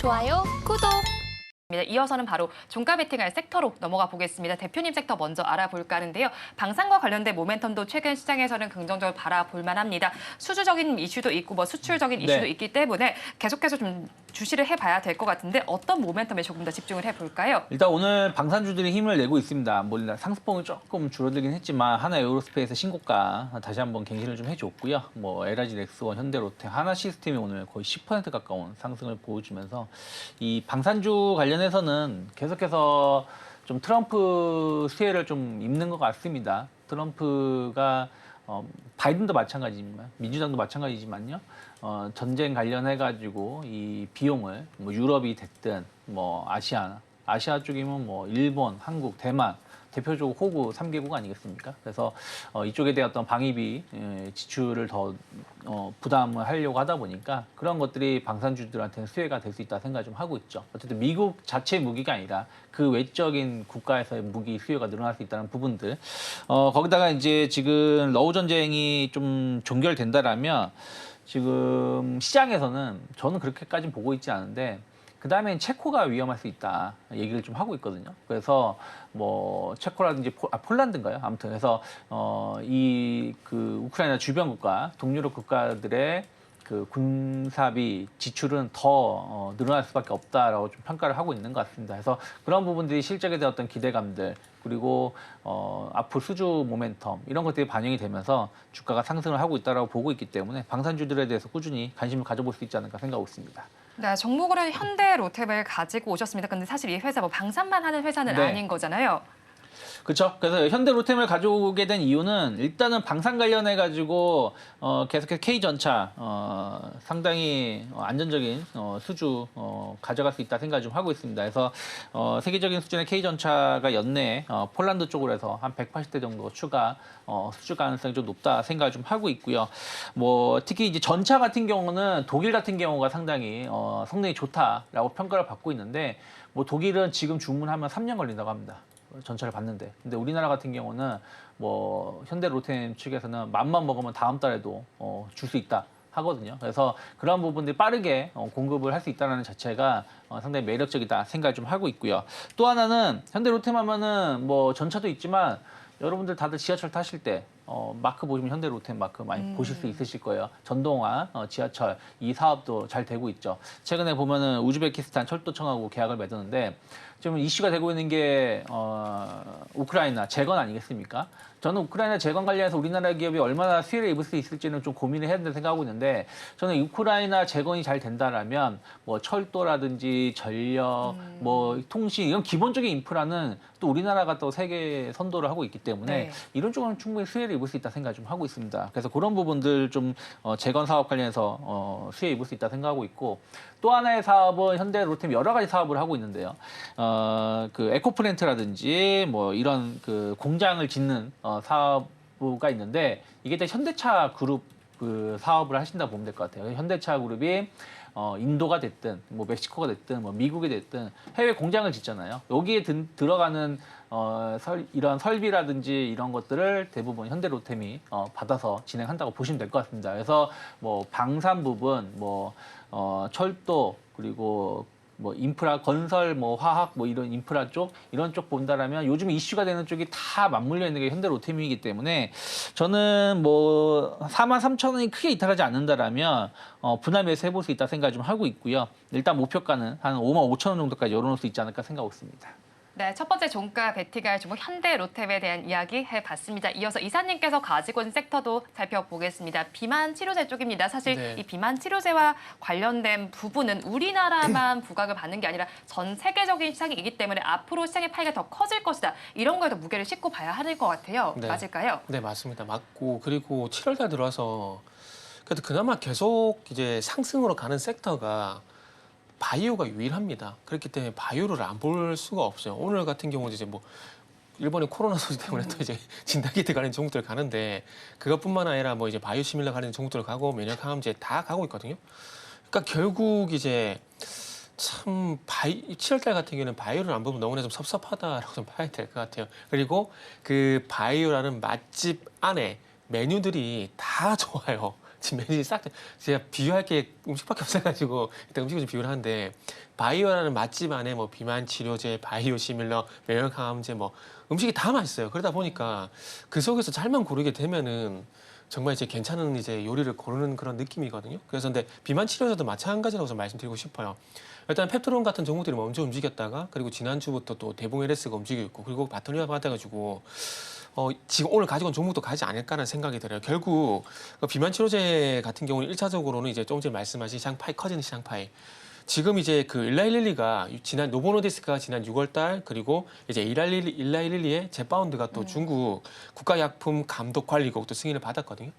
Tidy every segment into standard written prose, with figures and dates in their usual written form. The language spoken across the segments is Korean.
좋아요, 구독. 이어서는 바로 종가 베팅할 섹터로 넘어가 보겠습니다. 대표님 섹터 먼저 알아볼까 하는데요. 방산과 관련된 모멘텀도 최근 시장에서는 긍정적으로 바라볼 만합니다. 수주적인 이슈도 있고 수출적인 이슈도 있기 때문에 계속해서 좀 주시를 해봐야 될 것 같은데 어떤 모멘텀에 조금 더 집중을 해볼까요? 일단 오늘 방산주들이 힘을 내고 있습니다. 상승폭은 조금 줄어들긴 했지만 하나 에어로스페이스 신고가 다시 한번 갱신을 좀 해줬고요. LG 렉스원, 현대로템, 하나시스템이 오늘 거의 10% 가까운 상승을 보여주면서 이 방산주 관련해서는 계속해서 좀 트럼프 수혜를 좀 입는 것 같습니다. 트럼프가 바이든도 마찬가지지만 민주당도 마찬가지지만요. 전쟁 관련해가지고 이 비용을 유럽이 됐든 아시아 쪽이면 일본, 한국, 대만 대표적으로 호구 3개국 아니겠습니까? 그래서 이쪽에 대한 어떤 방위비 지출을 더 부담을 하려고 하다 보니까 그런 것들이 방산주들한테는 수혜가 될 수 있다 생각 좀 하고 있죠. 어쨌든 미국 자체 무기가 아니라 그 외적인 국가에서의 무기 수요가 늘어날 수 있다는 부분들. 거기다가 이제 지금 러우 전쟁이 좀 종결된다라면 지금 시장에서는 저는 그렇게까지 보고 있지 않은데 그 다음엔 체코가 위험할 수 있다 얘기를 좀 하고 있거든요. 그래서 체코라든지 폴란드인가요? 아무튼 그래서 이 우크라이나 주변 국가, 동유럽 국가들의 그 군사비 지출은 더 늘어날 수밖에 없다라고 좀 평가를 하고 있는 것 같습니다. 그래서 그런 부분들이 실적에 대한 어떤 기대감들 그리고 앞으로 수주 모멘텀 이런 것들이 반영이 되면서 주가가 상승을 하고 있다라고 보고 있기 때문에 방산주들에 대해서 꾸준히 관심을 가져볼 수 있지 않을까 생각하고 있습니다. 네, 종목으로는 현대로템을 가지고 오셨습니다. 근데 사실 이 회사 방산만 하는 회사는 아닌 거잖아요. 그렇죠. 그래서 현대로템을 가져오게 된 이유는 일단은 방산 관련해 가지고 계속해서 K전차 상당히 안전적인 수주 가져갈 수 있다 생각 좀 하고 있습니다. 그래서 세계적인 수준의 K전차가 연내에 폴란드 쪽으로 해서 한 180대 정도 추가 수주 가능성이 좀 높다 생각 좀 하고 있고요. 특히 이제 전차 같은 경우는 독일 같은 경우가 상당히 성능이 좋다라고 평가를 받고 있는데 독일은 지금 주문하면 3년 걸린다고 합니다. 전차를 받는데. 근데 우리나라 같은 경우는 현대로템 측에서는 맘만 먹으면 다음 달에도 줄 수 있다 하거든요. 그래서 그런 부분들이 빠르게 공급을 할 수 있다는 자체가 상당히 매력적이다 생각을 좀 하고 있고요. 또 하나는 현대로템 하면은 전차도 있지만 여러분들 다들 지하철 타실 때 마크 보시면 현대로템 마크 많이 보실 수 있으실 거예요. 전동화 지하철 이 사업도 잘 되고 있죠. 최근에 보면은 우즈베키스탄 철도청하고 계약을 맺었는데 지금 이슈가 되고 있는 게 우크라이나 재건 아니겠습니까? 저는 우크라이나 재건 관련해서 우리나라 기업이 얼마나 수혜를 입을 수 있을지는 좀 고민을 해야 된다고 생각하고 있는데 저는 우크라이나 재건이 잘 된다라면 철도라든지 전력, 통신 이런 기본적인 인프라는 또 우리나라가 또 세계 선도를 하고 있기 때문에 이런 쪽은 충분히 수혜를 입을 수 있다 생각 좀 하고 있습니다. 그래서 그런 부분들 좀 재건 사업 관련해서 수혜 입을 수 있다 생각하고 있고 또 하나의 사업은 현대로템 여러 가지 사업을 하고 있는데요. 에코플랜트라든지 이런 공장을 짓는 사업부가 있는데 이게 다 현대차 그룹 사업을 하신다 보면 될 것 같아요. 현대차 그룹이 인도가 됐든 멕시코가 됐든 미국이 됐든 해외 공장을 짓잖아요. 여기에 들어가는 이런 설비라든지 이런 것들을 대부분 현대로템이 받아서 진행한다고 보시면 될 것 같습니다. 그래서 방산 부분, 철도 그리고 인프라 건설 화학 이런 인프라 쪽 이런 쪽 본다라면 요즘 이슈가 되는 쪽이 다 맞물려 있는 게 현대로템이기 때문에 저는 43,000원이 크게 이탈하지 않는다라면 분할 매수 해볼 수 있다 생각 좀 하고 있고요. 일단 목표가는 한 55,000원 정도까지 열어놓을 수 있지 않을까 생각하고 있습니다. 네, 첫 번째 종가 베팅할 종목 현대로템에 대한 이야기 해봤습니다. 이어서 이사님께서 가지고 있는 섹터도 살펴보겠습니다. 비만 치료제 쪽입니다. 사실 이 비만 치료제와 관련된 부분은 우리나라만 부각을 받는 게 아니라 전 세계적인 시장이기 때문에 앞으로 시장의 파이가 더 커질 것이다. 이런 거에도 무게를 싣고 봐야 할 것 같아요. 맞을까요? 네, 맞습니다. 맞고 그리고 7월달 들어와서 그래도 그나마 계속 이제 상승으로 가는 섹터가 바이오가 유일합니다. 그렇기 때문에 바이오를 안 볼 수가 없어요. 오늘 같은 경우는 이제 일본의 코로나 소식 때문에 또 이제 진단키트 가는 종목들 가는데 그것뿐만 아니라 이제 바이오 시밀러 가는 종목들 가고 면역 항암제 다 가고 있거든요. 그러니까 결국 이제 참 7월달 같은 경우는 바이오를 안 보면 너무나 좀 섭섭하다라고 좀 봐야 될 것 같아요. 그리고 그 바이오라는 맛집 안에 메뉴들이 다 좋아요. 지금 매진이 싹 제가 비유할 게 음식밖에 없어가지고 일단 음식을 좀 비유를 하는데 바이오라는 맛집 안에 뭐 비만 치료제, 바이오 시밀러, 면역 항암제 뭐 음식이 다 맛있어요. 그러다 보니까 그 속에서 잘만 고르게 되면은 정말 이제 괜찮은 이제 요리를 고르는 그런 느낌이거든요. 그래서 근데 비만 치료제도 마찬가지라고 좀 말씀드리고 싶어요. 일단 펩토론 같은 종목들이 먼저 움직였다가 그리고 지난주부터 또 대봉 LS가 움직이고 있고 그리고 바토리아 받아가지고 지금 오늘 가지고 온 종목도 가지 않을까라는 생각이 들어요. 결국 그 비만 치료제 같은 경우는 1차적으로는 이제 조금 전에 말씀하신 샹파이 커지는 샹파이. 지금 이제 그 일라이릴리가 지난 노보노디스크가 지난 6월달 그리고 이제 일라이릴리의 제파운드가 또 중국 국가약품감독관리국 또 승인을 받았거든요.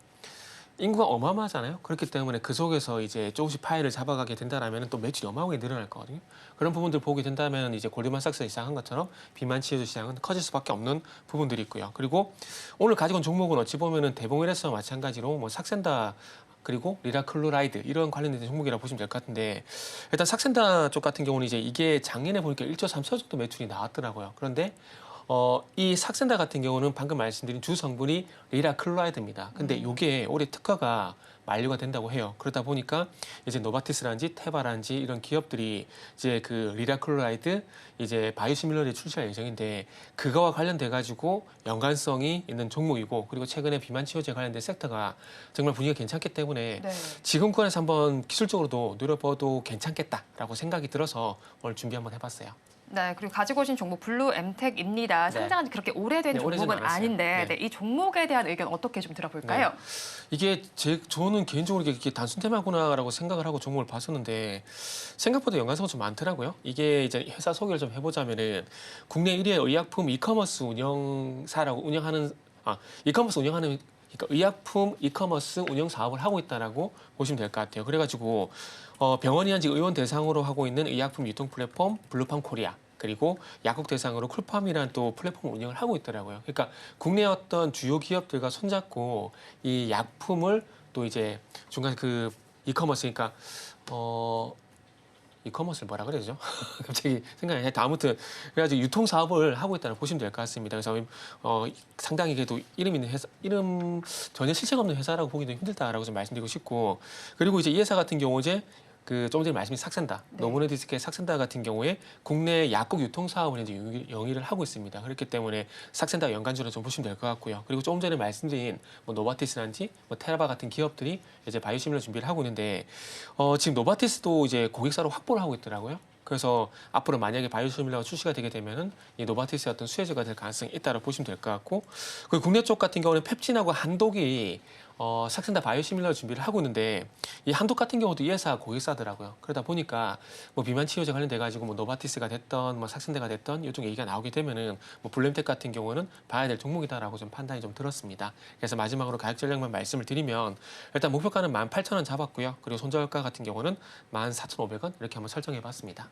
인구가 어마어마하잖아요. 그렇기 때문에 그 속에서 이제 조금씩 파일을 잡아가게 된다라면 또 매출이 어마어마하게 늘어날 거거든요. 그런 부분들 보게 된다면 이제 골드만삭스가 시작한 것처럼 비만 치료제 시장은 커질 수밖에 없는 부분들이 있고요. 그리고 오늘 가지고 온 종목은 어찌 보면은 대봉일에서와 마찬가지로 뭐 삭센다 그리고 리라클로라이드 이런 관련된 종목이라고 보시면 될 것 같은데 일단 삭센다 쪽 같은 경우는 이제 이게 작년에 보니까 1조 3천 정도 매출이 나왔더라고요. 그런데 이 삭센다 같은 경우는 방금 말씀드린 주 성분이 리라클로라이드입니다. 근데 이게 올해 특허가 만료가 된다고 해요. 그러다 보니까 이제 노바티스라든지 테바라든지 이런 기업들이 이제 그 리라클로라이드 이제 바이오시밀러를 출시할 예정인데 그거와 관련돼 가지고 연관성이 있는 종목이고 그리고 최근에 비만 치료제 관련된 섹터가 정말 분위기가 괜찮기 때문에 네. 지금 구간에서 한번 기술적으로도 노려봐도 괜찮겠다라고 생각이 들어서 오늘 준비 한번 해봤어요. 네, 그리고 가지고 오신 종목 블루 엠텍입니다. 네. 상장한 지 그렇게 오래된 네, 오래되진 종목은 않았어요. 아닌데 네. 이 종목에 대한 의견 어떻게 좀 들어볼까요? 네. 이게 저는 개인적으로 이게 단순 테마구나라고 생각을 하고 종목을 봤었는데 생각보다 연관성은 좀 많더라고요. 이게 이제 회사 소개를 좀 해보자면은 국내 1위의 의약품 이커머스 운영사라고 운영하는 이커머스 운영하는 그러니까 의약품 이커머스 운영 사업을 하고 있다라고 보시면 될 것 같아요. 그래가지고 병원이나 의원 대상으로 하고 있는 의약품 유통 플랫폼 블루팜 코리아 그리고 약국 대상으로 쿨팜이라는 또 플랫폼 운영을 하고 있더라고요. 그러니까 국내 어떤 주요 기업들과 손잡고 이 약품을 또 이제 중간 그 이커머스 그러니까 이커머스를 뭐라 그러죠? 갑자기 생각이 안 나요. 아무튼 그래가지고 유통 사업을 하고 있다는 보시면 될 것 같습니다. 그래서 상당히 그래도 이름 있는 회사, 이름 전혀 실체가 없는 회사라고 보기도 힘들다라고 좀 말씀드리고 싶고 그리고 이제 이 회사 같은 경우 이제 그 조금 전에 말씀드린 삭센다, 네. 노보노디스크의 삭센다 같은 경우에 국내 약국 유통 사업을 이제 영위를 하고 있습니다. 그렇기 때문에 삭센다 연관주로 좀 보시면 될 것 같고요. 그리고 조금 전에 말씀드린 뭐 노바티스라든지 뭐 테라바 같은 기업들이 이제 바이오시밀러 준비를 하고 있는데 지금 노바티스도 이제 고객사로 확보를 하고 있더라고요. 그래서 앞으로 만약에 바이오시밀러가 출시가 되게 되면은 이 노바티스의 어떤 수혜주가 될 가능성이 있다고 보시면 될 것 같고 그리고 국내 쪽 같은 경우는 펩진하고 한독이 삭센다 바이오시밀러 준비를 하고 있는데 이 한독 같은 경우도 이 회사 고객사더라고요. 그러다 보니까 뭐 비만 치료제 관련돼 가지고 뭐 노바티스가 됐던 뭐 삭센다가 됐던 이쪽 얘기가 나오게 되면은 뭐 블루엠텍 같은 경우는 봐야 될 종목이다라고 좀 판단이 좀 들었습니다. 그래서 마지막으로 가격 전략만 말씀을 드리면 일단 목표가는 18,000원 잡았고요. 그리고 손절가 같은 경우는 14,500원 이렇게 한번 설정해 봤습니다.